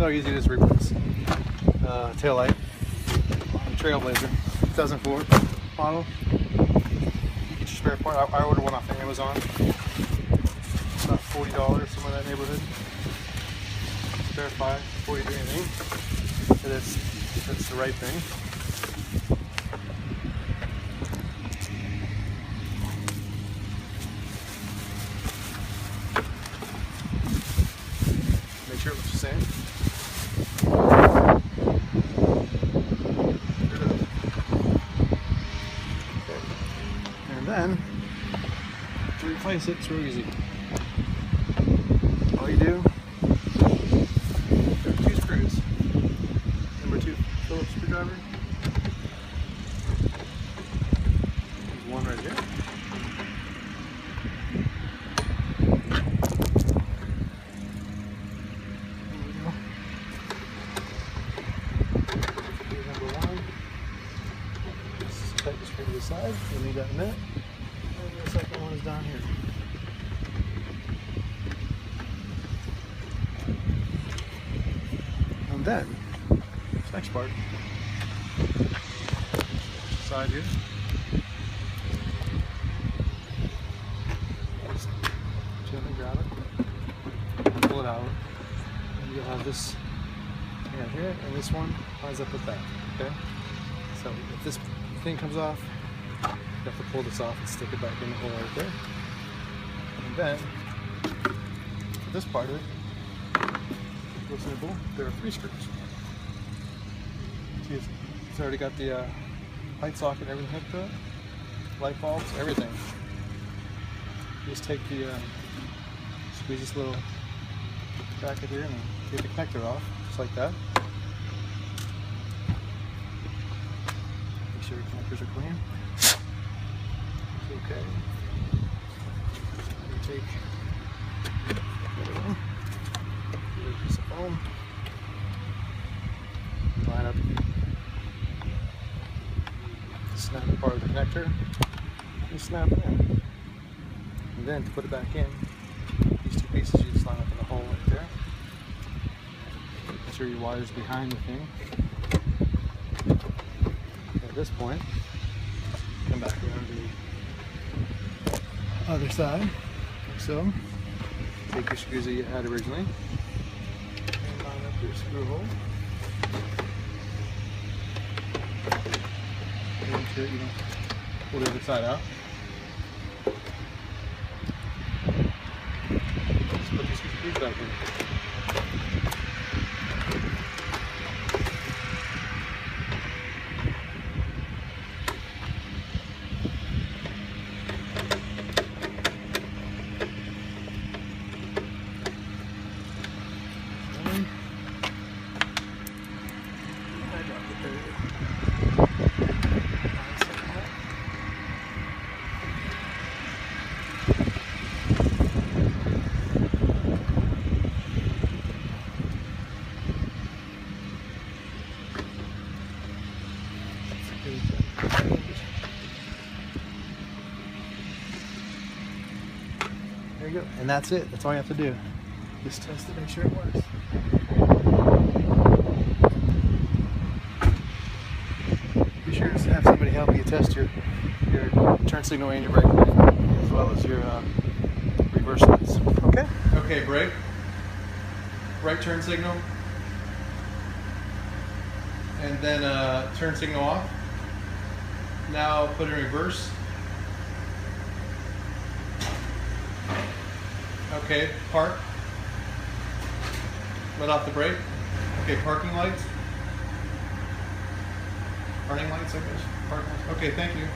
how easy it is to replace tail light on Trailblazer 2004 model. You get your spare part. I ordered one off Amazon. About $40, somewhere in that neighborhood. Spare 5 before you do anything. So that's the right thing. Make sure it looks the same. And then to replace it, it's real easy. All you do, there are 2 screws. Number 2 Phillips screwdriver. There's one right here. Number 1. Just tighten the screw to the side. You'll need that in a minute. And the second one is down here. And then, this next part, side here, just gently grab it, pull it out, and you'll have this here, and this one lines up with that, okay? So if this thing comes off, you have to pull this off and stick it back in the hole right there. And then, for this part of it, real simple, there are 3 screws. See, it's already got the light socket and everything hooked up, light bulbs, everything. Just take the, squeeze this little bracket here and take the connector off, just like that. Make sure your connectors are clean. It's okay. You take another one. Piece of foam. Line up, snap part of the connector, and snap it in. And then to put it back in, these 2 pieces you just line up in the hole right there. Make sure your wire's behind the thing. And at this point, come back around to the other side, like so. Take your screws that you had originally. Your screw hole. Make sure you don't pull the other side out. Just put these screws back in. There you go, and that's it. That's all you have to do. Just test it, make sure it works. Be sure to have somebody help you test your turn signal and your brake light, as well as your reverse lights. Okay? Okay, brake. Right turn signal. And then turn signal off. Now put it in reverse. Okay, park. Let off the brake. Okay, parking lights. Turning lights, I guess. Parking lights. Okay, thank you.